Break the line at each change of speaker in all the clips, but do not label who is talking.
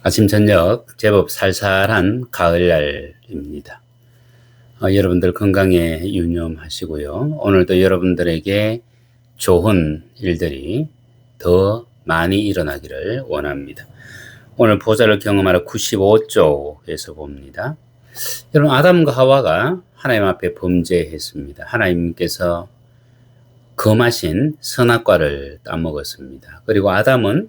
아침 저녁 제법 살살한 가을날입니다. 여러분들 건강에 유념하시고요. 오늘도 여러분들에게 좋은 일들이 더 많이 일어나기를 원합니다. 오늘 보좌를 경험하러 95쪽에서 봅니다. 여러분, 아담과 하와가 하나님 앞에 범죄했습니다. 하나님께서 금하신 선악과를 따먹었습니다. 그리고 아담은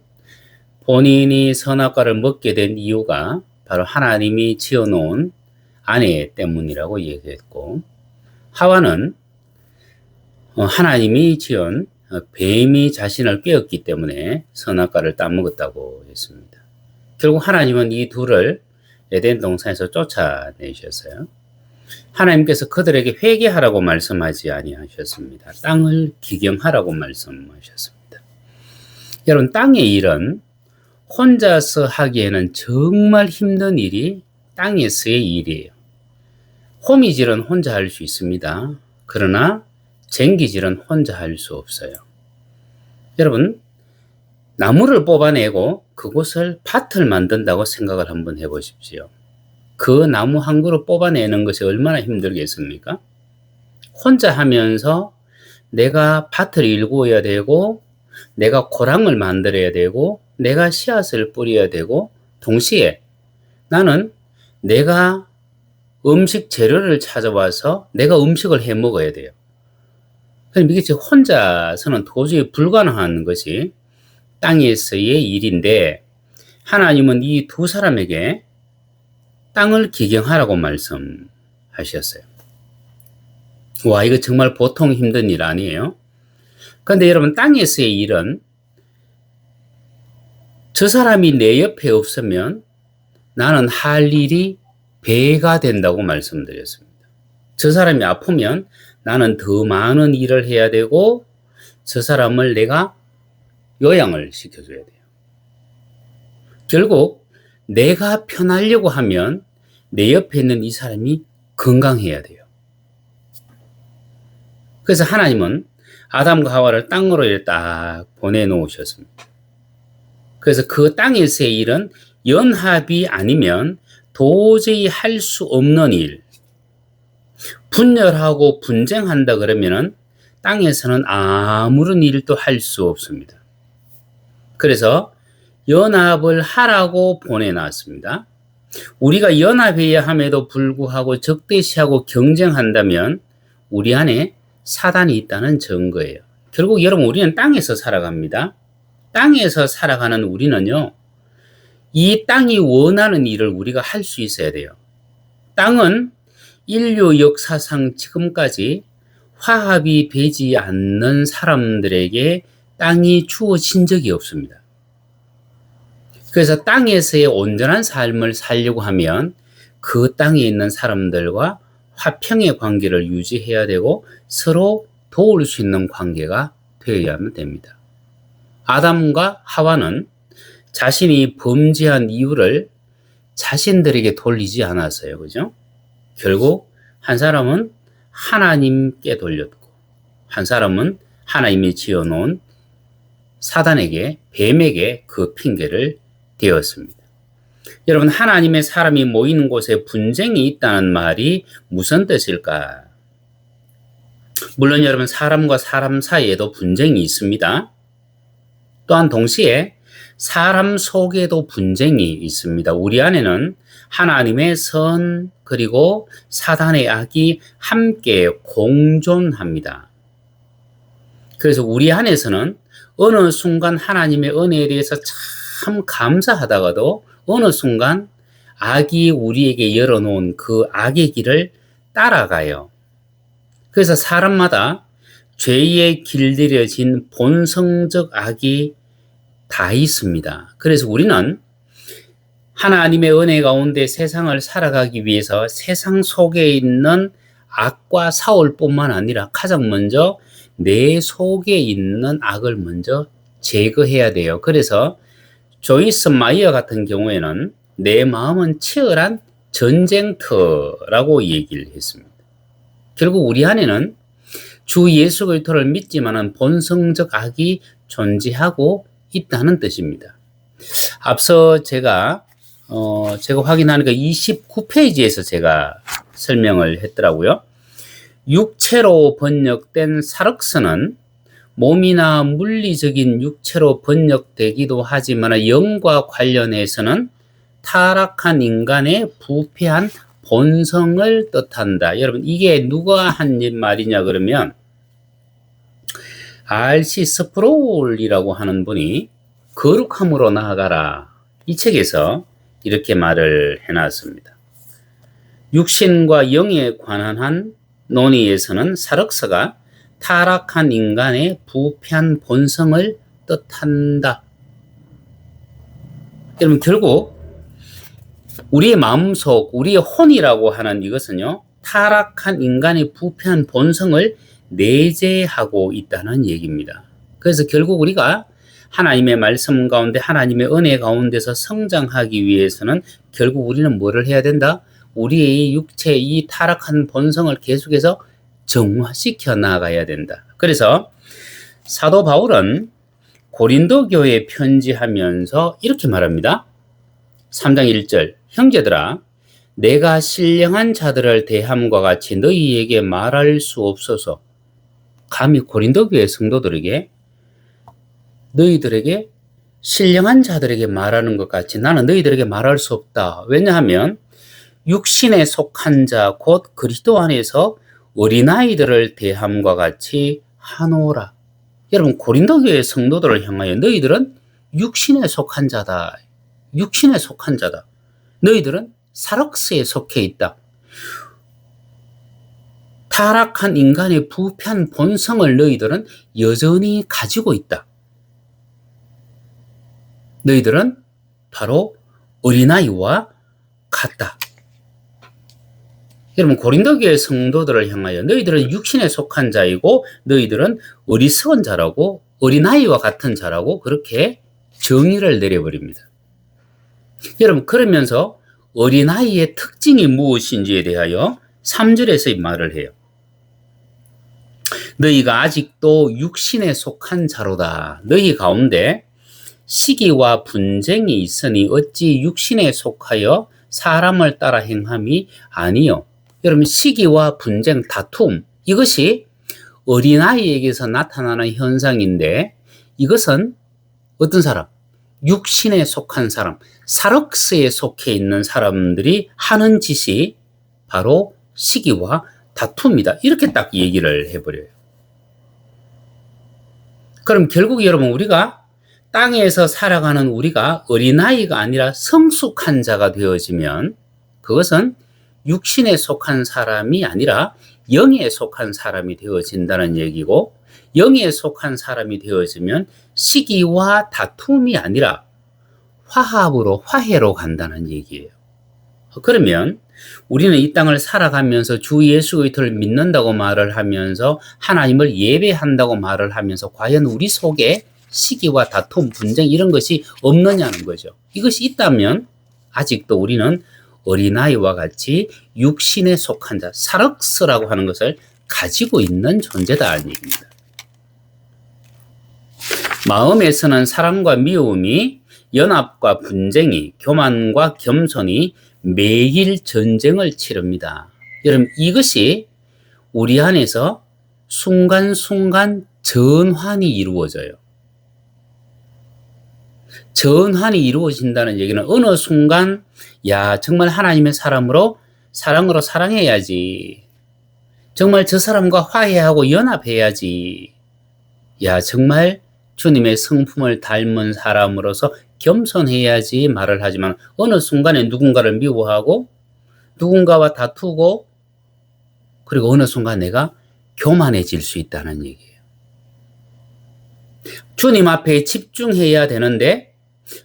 본인이 선악과를 먹게 된 이유가 바로 하나님이 지어놓은 아내 때문이라고 얘기했고, 하와는 하나님이 지은 뱀이 자신을 꿰었기 때문에 선악과를 따먹었다고 했습니다. 결국 하나님은 이 둘을 에덴 동산에서 쫓아내셨어요. 하나님께서 그들에게 회개하라고 말씀하지 아니하셨습니다. 땅을 기경하라고 말씀하셨습니다. 여러분, 땅의 일은 혼자서 하기에는 정말 힘든 일이 땅에서의 일이에요. 호미질은 혼자 할 수 있습니다. 그러나 쟁기질은 혼자 할 수 없어요. 여러분, 나무를 뽑아내고 그곳을 밭을 만든다고 생각을 한번 해보십시오. 그 나무 한 그루 뽑아내는 것이 얼마나 힘들겠습니까? 혼자 하면서 내가 밭을 일구어야 되고, 내가 고랑을 만들어야 되고, 내가 씨앗을 뿌려야 되고, 동시에 나는 내가 음식 재료를 찾아와서 내가 음식을 해 먹어야 돼요. 그럼 이게 혼자서는 도저히 불가능한 것이 땅에서의 일인데, 하나님은 이 두 사람에게 땅을 기경하라고 말씀하셨어요. 와, 이거 정말 보통 힘든 일 아니에요? 그런데 여러분, 땅에서의 일은 저 사람이 내 옆에 없으면 나는 할 일이 배가 된다고 말씀드렸습니다. 저 사람이 아프면 나는 더 많은 일을 해야 되고, 저 사람을 내가 요양을 시켜줘야 돼요. 결국 내가 편하려고 하면 내 옆에 있는 이 사람이 건강해야 돼요. 그래서 하나님은 아담과 하와를 땅으로 딱 보내놓으셨습니다. 그래서 그 땅에서의 일은 연합이 아니면 도저히 할 수 없는 일, 분열하고 분쟁한다 그러면은 땅에서는 아무런 일도 할 수 없습니다. 그래서 연합을 하라고 보내놨습니다. 우리가 연합해야 함에도 불구하고 적대시하고 경쟁한다면 우리 안에 사단이 있다는 증거예요. 결국 여러분, 우리는 땅에서 살아갑니다. 땅에서 살아가는 우리는요, 이 땅이 원하는 일을 우리가 할 수 있어야 돼요. 땅은 인류 역사상 지금까지 화합이 되지 않는 사람들에게 땅이 주어진 적이 없습니다. 그래서 땅에서의 온전한 삶을 살려고 하면 그 땅에 있는 사람들과 화평의 관계를 유지해야 되고 서로 도울 수 있는 관계가 되어야만 됩니다. 아담과 하와는 자신이 범죄한 이유를 자신들에게 돌리지 않았어요. 그죠? 결국 한 사람은 하나님께 돌렸고, 한 사람은 하나님이 지어놓은 사단에게, 뱀에게 그 핑계를 대었습니다. 여러분, 하나님의 사람이 모이는 곳에 분쟁이 있다는 말이 무슨 뜻일까? 물론 여러분, 사람과 사람 사이에도 분쟁이 있습니다. 또한 동시에 사람 속에도 분쟁이 있습니다. 우리 안에는 하나님의 선 그리고 사단의 악이 함께 공존합니다. 그래서 우리 안에서는 어느 순간 하나님의 은혜에 대해서 참 감사하다가도 어느 순간 악이 우리에게 열어놓은 그 악의 길을 따라가요. 그래서 사람마다 죄에 길들여진 본성적 악이 다 있습니다. 그래서 우리는 하나님의 은혜 가운데 세상을 살아가기 위해서 세상 속에 있는 악과 싸울 뿐만 아니라 가장 먼저 내 속에 있는 악을 먼저 제거해야 돼요. 그래서 조이스 마이어 같은 경우에는 내 마음은 치열한 전쟁터라고 얘기를 했습니다. 결국 우리 안에는 주 예수 그리스도를 믿지만은 본성적 악이 존재하고 있다는 뜻입니다. 앞서 제가 제가 확인하니까 29페이지에서 제가 설명을 했더라고요. 육체로 번역된 사륵스는 몸이나 물리적인 육체로 번역되기도 하지만 영과 관련해서는 타락한 인간의 부패한 본성을 뜻한다. 여러분, 이게 누가 한 말이냐 그러면 R.C. 스프롤이라고 하는 분이 거룩함으로 나아가라, 이 책에서 이렇게 말을 해놨습니다. 육신과 영에 관한 한 논의에서는 사륵스가 타락한 인간의 부패한 본성을 뜻한다. 여러분, 결국 우리의 마음속, 우리의 혼이라고 하는 이것은요, 타락한 인간의 부패한 본성을 내재하고 있다는 얘기입니다. 그래서 결국 우리가 하나님의 말씀 가운데, 하나님의 은혜 가운데서 성장하기 위해서는 결국 우리는 뭐를 해야 된다? 우리의 육체, 이 타락한 본성을 계속해서 정화시켜 나가야 된다. 그래서 사도 바울은 고린도 교회에 편지하면서 이렇게 말합니다. 3장 1절, 형제들아, 내가 신령한 자들을 대함과 같이 너희에게 말할 수 없어서. 감히 고린도 교회 성도들에게, 너희들에게 신령한 자들에게 말하는 것 같이 나는 너희들에게 말할 수 없다. 왜냐하면 육신에 속한 자 곧 그리스도 안에서 어린아이들을 대함과 같이 하노라. 여러분, 고린도 교회 성도들을 향하여 너희들은 육신에 속한 자다. 육신에 속한 자다. 너희들은 사륵스에 속해 있다. 타락한 인간의 부패한 본성을 너희들은 여전히 가지고 있다. 너희들은 바로 어린아이와 같다. 여러분, 고린도 교회 성도들을 향하여 너희들은 육신에 속한 자이고 너희들은 어리석은 자라고, 어린아이와 같은 자라고 그렇게 정의를 내려버립니다. 여러분, 그러면서 어린아이의 특징이 무엇인지에 대하여 3절에서 이 말을 해요. 너희가 아직도 육신에 속한 자로다. 너희 가운데 시기와 분쟁이 있으니 어찌 육신에 속하여 사람을 따라 행함이 아니요. 여러분, 시기와 분쟁, 다툼, 이것이 어린아이에게서 나타나는 현상인데, 이것은 어떤 사람? 육신에 속한 사람, 사륵스에 속해 있는 사람들이 하는 짓이 바로 시기와 다툼이다. 이렇게 딱 얘기를 해버려요. 그럼 결국 여러분, 우리가 땅에서 살아가는 우리가 어린아이가 아니라 성숙한 자가 되어지면 그것은 육신에 속한 사람이 아니라 영에 속한 사람이 되어진다는 얘기고, 영에 속한 사람이 되어지면 시기와 다툼이 아니라 화합으로, 화해로 간다는 얘기예요. 그러면 우리는 이 땅을 살아가면서 주 예수 그리스도를 믿는다고 말을 하면서 하나님을 예배한다고 말을 하면서 과연 우리 속에 시기와 다툼, 분쟁 이런 것이 없느냐는 거죠. 이것이 있다면 아직도 우리는 어린아이와 같이 육신에 속한 자, 사륵스라고 하는 것을 가지고 있는 존재다는 얘기입니다. 마음에서는 사랑과 미움이, 연합과 분쟁이, 교만과 겸손이 매일 전쟁을 치릅니다. 여러분, 이것이 우리 안에서 순간순간 전환이 이루어져요. 전환이 이루어진다는 얘기는 어느 순간, 야, 정말 하나님의 사랑으로 사랑해야지. 정말 저 사람과 화해하고 연합해야지. 야, 정말 주님의 성품을 닮은 사람으로서 겸손해야지 말을 하지만 어느 순간에 누군가를 미워하고 누군가와 다투고, 그리고 어느 순간 내가 교만해질 수 있다는 얘기예요. 주님 앞에 집중해야 되는데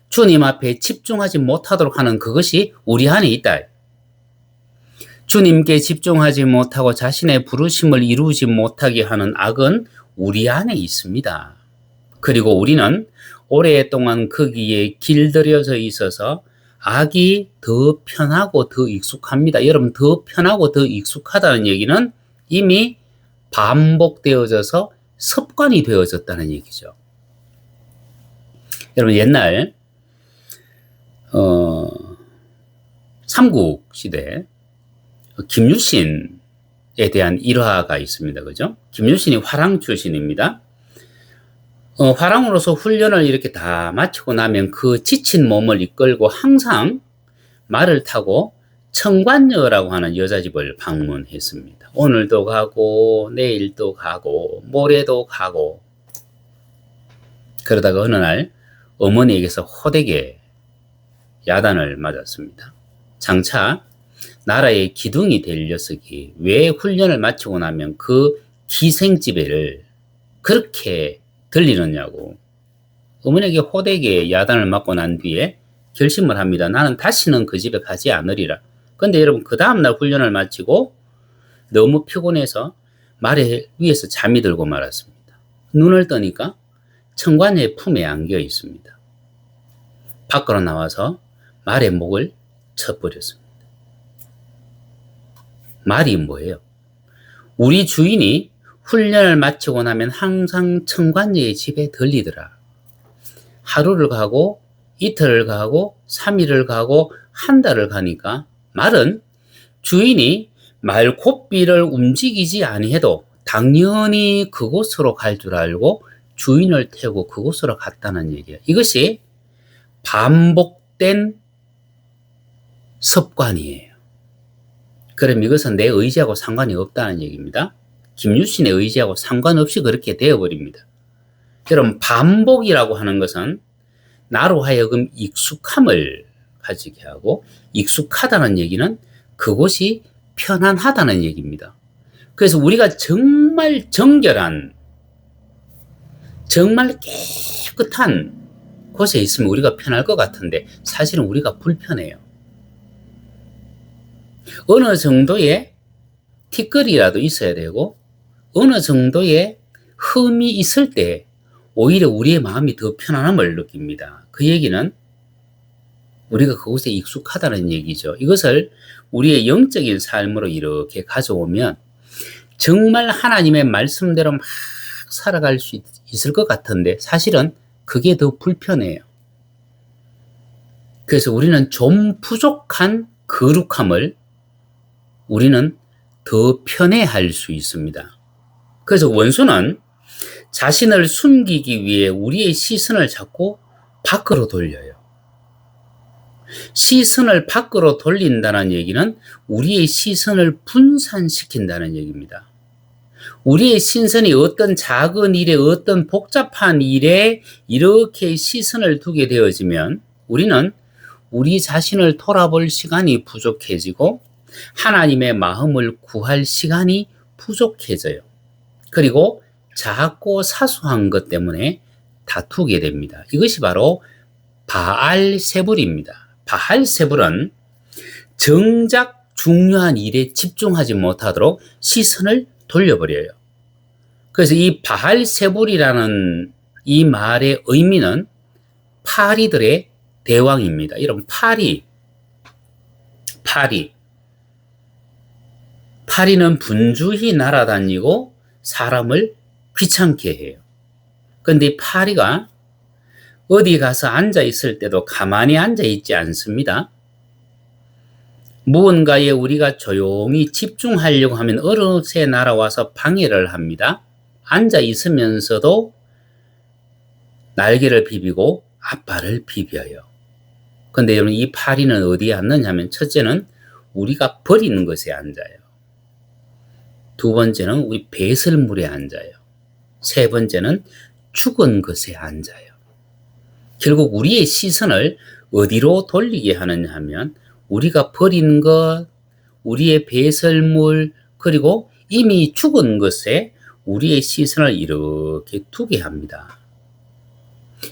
주님 앞에 집중하지 못하도록 하는 그것이 우리 안에 있다. 주님께 집중하지 못하고 자신의 부르심을 이루지 못하게 하는 악은 우리 안에 있습니다. 그리고 우리는 오랫동안 거기에 길들여져 있어서 악이 더 편하고 더 익숙합니다. 여러분, 더 편하고 더 익숙하다는 얘기는 이미 반복되어져서 습관이 되어졌다는 얘기죠. 여러분, 옛날 삼국시대 김유신에 대한 일화가 있습니다. 그죠? 김유신이 화랑 출신입니다. 화랑으로서 훈련을 이렇게 다 마치고 나면 그 지친 몸을 이끌고 항상 말을 타고 청관녀라고 하는 여자집을 방문했습니다. 오늘도 가고 내일도 가고 모레도 가고, 그러다가 어느 날 어머니에게서 호되게 야단을 맞았습니다. 장차 나라의 기둥이 될 녀석이 왜 훈련을 마치고 나면 그 기생집애를 그렇게 들리느냐고 어머니에게 호되게 야단을 맞고 난 뒤에 결심을 합니다. 나는 다시는 그 집에 가지 않으리라. 근데 여러분, 그 다음날 훈련을 마치고 너무 피곤해서 말에 위에서 잠이 들고 말았습니다. 눈을 뜨니까 청관녀의 품에 안겨 있습니다. 밖으로 나와서 말의 목을 쳐버렸습니다. 말이 뭐예요? 우리 주인이 훈련을 마치고 나면 항상 청관녀의 집에 들리더라. 하루를 가고 이틀을 가고 3일을 가고 한 달을 가니까 말은 주인이 말고삐를 움직이지 아니해도 당연히 그곳으로 갈 줄 알고 주인을 태우고 그곳으로 갔다는 얘기예요. 이것이 반복된 습관이에요. 그럼 이것은 내 의지하고 상관이 없다는 얘기입니다. 김유신의 의지하고 상관없이 그렇게 되어버립니다. 여러분, 반복이라고 하는 것은 나로 하여금 익숙함을 가지게 하고, 익숙하다는 얘기는 그곳이 편안하다는 얘기입니다. 그래서 우리가 정말 정결한, 정말 깨끗한 곳에 있으면 우리가 편할 것 같은데 사실은 우리가 불편해요. 어느 정도의 티끌이라도 있어야 되고 어느 정도의 흠이 있을 때 오히려 우리의 마음이 더 편안함을 느낍니다. 그 얘기는 우리가 그곳에 익숙하다는 얘기죠. 이것을 우리의 영적인 삶으로 이렇게 가져오면 정말 하나님의 말씀대로 막 살아갈 수 있을 것 같은데 사실은 그게 더 불편해요. 그래서 우리는 좀 부족한 거룩함을 우리는 더 편해할 수 있습니다. 그래서 원수는 자신을 숨기기 위해 우리의 시선을 자꾸 밖으로 돌려요. 시선을 밖으로 돌린다는 얘기는 우리의 시선을 분산시킨다는 얘기입니다. 우리의 신선이 어떤 작은 일에, 어떤 복잡한 일에 이렇게 시선을 두게 되어지면 우리는 우리 자신을 돌아볼 시간이 부족해지고 하나님의 마음을 구할 시간이 부족해져요. 그리고 작고 사소한 것 때문에 다투게 됩니다. 이것이 바로 바알세불입니다. 바알세불은 정작 중요한 일에 집중하지 못하도록 시선을 돌려버려요. 그래서 이 바알세불이라는 이 말의 의미는 파리들의 대왕입니다. 이런 파리는 분주히 날아다니고 사람을 귀찮게 해요. 그런데 파리가 어디 가서 앉아 있을 때도 가만히 앉아 있지 않습니다. 무언가에 우리가 조용히 집중하려고 하면 어느새 날아와서 방해를 합니다. 앉아 있으면서도 날개를 비비고 앞발을 비벼요. 근데 여러분, 이 파리는 어디에 앉느냐 하면 첫째는 우리가 버리는 것에 앉아요. 두 번째는 우리 배설물에 앉아요. 세 번째는 죽은 것에 앉아요. 결국 우리의 시선을 어디로 돌리게 하느냐 하면 우리가 버린 것, 우리의 배설물, 그리고 이미 죽은 것에 우리의 시선을 이렇게 두게 합니다.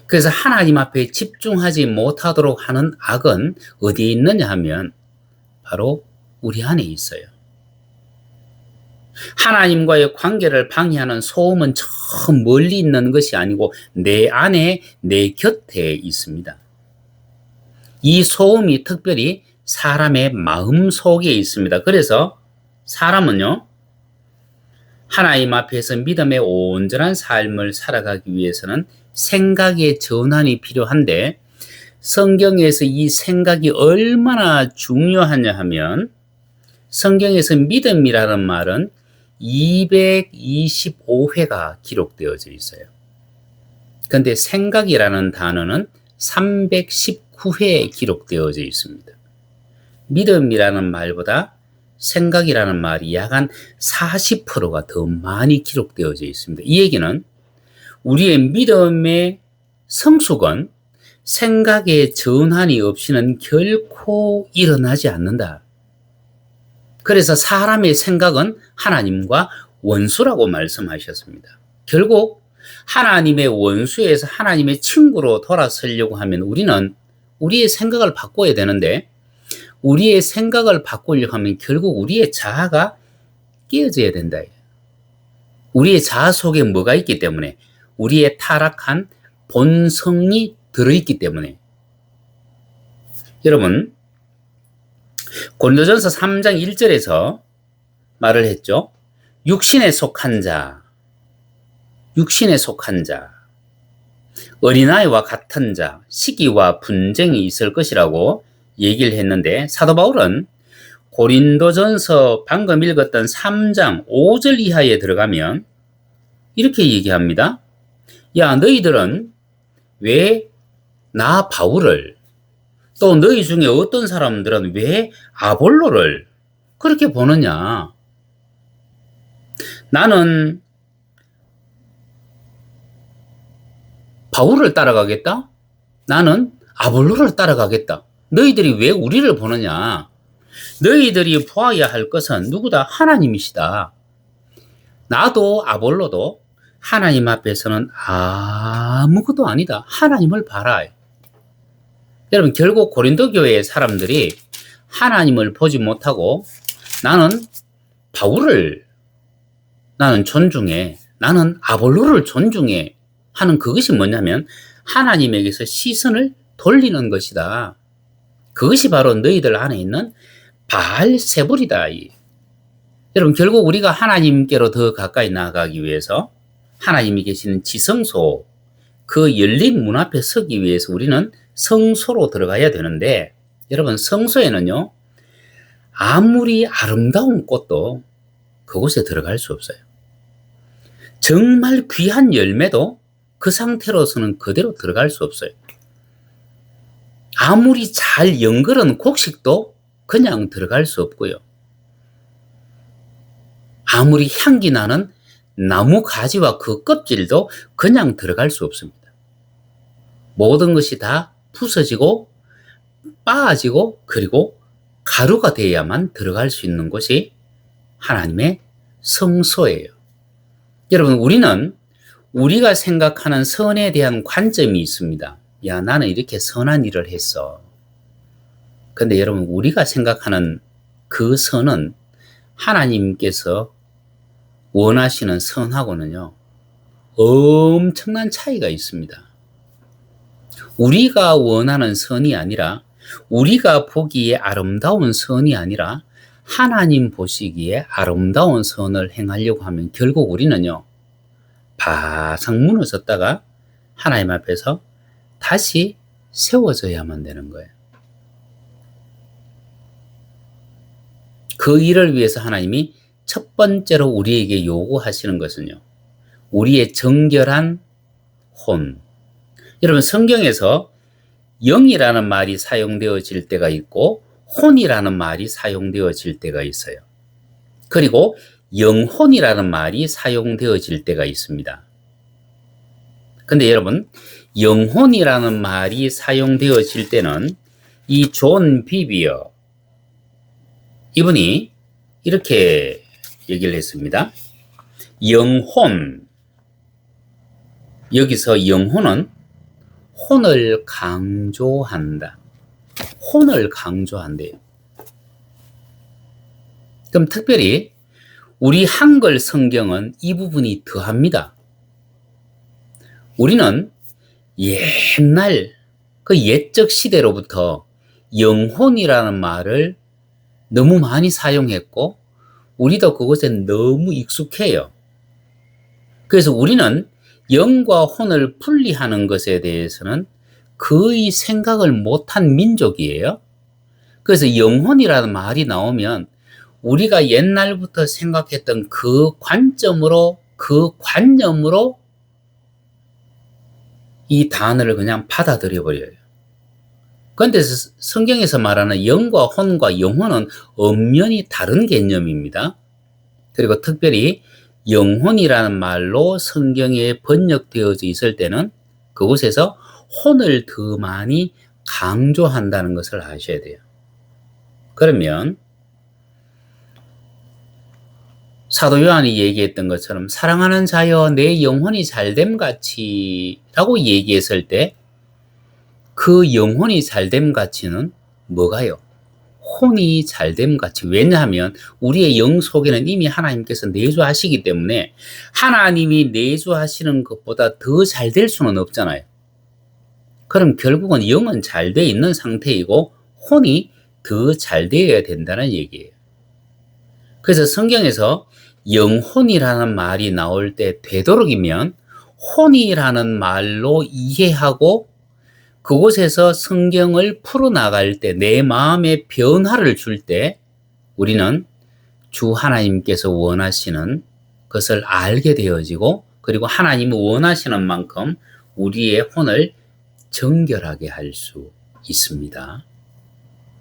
그래서 하나님 앞에 집중하지 못하도록 하는 악은 어디에 있느냐 하면 바로 우리 안에 있어요. 하나님과의 관계를 방해하는 소음은 저 멀리 있는 것이 아니고 내 안에, 내 곁에 있습니다. 이 소음이 특별히 사람의 마음 속에 있습니다. 그래서 사람은요, 하나님 앞에서 믿음의 온전한 삶을 살아가기 위해서는 생각의 전환이 필요한데 성경에서 이 생각이 얼마나 중요하냐 하면 성경에서 믿음이라는 말은 225회가 기록되어져 있어요. 그런데 생각이라는 단어는 319회에 기록되어져 있습니다. 믿음이라는 말보다 생각이라는 말이 약 한 40%가 더 많이 기록되어져 있습니다. 이 얘기는 우리의 믿음의 성숙은 생각의 전환이 없이는 결코 일어나지 않는다. 그래서 사람의 생각은 하나님과 원수라고 말씀하셨습니다. 결국 하나님의 원수에서 하나님의 친구로 돌아서려고 하면 우리는 우리의 생각을 바꿔야 되는데, 우리의 생각을 바꾸려고 하면 결국 우리의 자아가 깨어져야 된다. 우리의 자아 속에 뭐가 있기 때문에? 우리의 타락한 본성이 들어있기 때문에. 여러분, 고린도전서 3장 1절에서 말을 했죠. 육신에 속한 자, 어린아이와 같은 자, 시기와 분쟁이 있을 것이라고 얘기를 했는데, 사도 바울은 고린도전서 방금 읽었던 3장 5절 이하에 들어가면 이렇게 얘기합니다. 야, 너희들은 왜 나 바울을, 또 너희 중에 어떤 사람들은 왜 아볼로를 그렇게 보느냐? 나는 바울을 따라가겠다? 나는 아볼로를 따라가겠다. 너희들이 왜 우리를 보느냐? 너희들이 보아야 할 것은 누구다? 하나님이시다. 나도 아볼로도 하나님 앞에서는 아무것도 아니다. 하나님을 봐라. 여러분, 결국 고린도 교회의 사람들이 하나님을 보지 못하고 나는 바울을 나는 존중해, 나는 아볼로를 존중해 하는 그것이 뭐냐면 하나님에게서 시선을 돌리는 것이다. 그것이 바로 너희들 안에 있는 바알세불이다. 여러분, 결국 우리가 하나님께로 더 가까이 나아가기 위해서 하나님이 계시는 지성소, 그 열린 문 앞에 서기 위해서 우리는 성소로 들어가야 되는데, 여러분, 성소에는요, 아무리 아름다운 꽃도 그곳에 들어갈 수 없어요. 정말 귀한 열매도 그 상태로서는 그대로 들어갈 수 없어요. 아무리 잘 연결한 곡식도 그냥 들어갈 수 없고요. 아무리 향기 나는 나무 가지와 그 껍질도 그냥 들어갈 수 없습니다. 모든 것이 다 부서지고 빠지고 그리고 가루가 돼야만 들어갈 수 있는 곳이 하나님의 성소예요. 여러분, 우리는 우리가 생각하는 선에 대한 관점이 있습니다. 야, 나는 이렇게 선한 일을 했어. 근데 여러분, 우리가 생각하는 그 선은 하나님께서 원하시는 선하고는요, 엄청난 차이가 있습니다. 우리가 원하는 선이 아니라, 우리가 보기에 아름다운 선이 아니라 하나님 보시기에 아름다운 선을 행하려고 하면 결국 우리는요, 바싹 무너졌다가 하나님 앞에서 다시 세워져야만 되는 거예요. 그 일을 위해서 하나님이 첫 번째로 우리에게 요구하시는 것은요, 우리의 정결한 혼. 여러분, 성경에서 영이라는 말이 사용되어질 때가 있고 혼이라는 말이 사용되어질 때가 있어요. 그리고 영혼이라는 말이 사용되어질 때가 있습니다. 근데 여러분, 영혼이라는 말이 사용되어질 때는 이 존 비비어, 이분이 이렇게 얘기를 했습니다. 영혼, 여기서 영혼은 혼을 강조한다. 혼을 강조한대요. 그럼 특별히 우리 한글 성경은 이 부분이 더합니다. 우리는 옛날 그 옛적 시대로부터 영혼이라는 말을 너무 많이 사용했고 우리도 그것에 너무 익숙해요. 그래서 우리는 영과 혼을 분리하는 것에 대해서는 거의 생각을 못한 민족이에요. 그래서 영혼이라는 말이 나오면 우리가 옛날부터 생각했던 그 관점으로, 그 관념으로 이 단어를 그냥 받아들여 버려요. 그런데 성경에서 말하는 영과 혼과 영혼은 엄연히 다른 개념입니다. 그리고 특별히 영혼이라는 말로 성경에 번역되어져 있을 때는 그곳에서 혼을 더 많이 강조한다는 것을 아셔야 돼요. 그러면 사도 요한이 얘기했던 것처럼 사랑하는 자여 내 영혼이 잘됨 같이 라고 얘기했을 때 그 영혼이 잘됨 같이는 뭐가요? 혼이 잘됨 같이. 왜냐하면 우리의 영 속에는 이미 하나님께서 내주하시기 때문에 하나님이 내주하시는 것보다 더 잘 될 수는 없잖아요. 그럼 결국은 영은 잘 돼 있는 상태이고 혼이 더 잘 되어야 된다는 얘기예요. 그래서 성경에서 영혼이라는 말이 나올 때 되도록이면 혼이라는 말로 이해하고 그곳에서 성경을 풀어나갈 때, 내 마음에 변화를 줄 때 우리는 주 하나님께서 원하시는 것을 알게 되어지고, 그리고 하나님이 원하시는 만큼 우리의 혼을 정결하게 할 수 있습니다.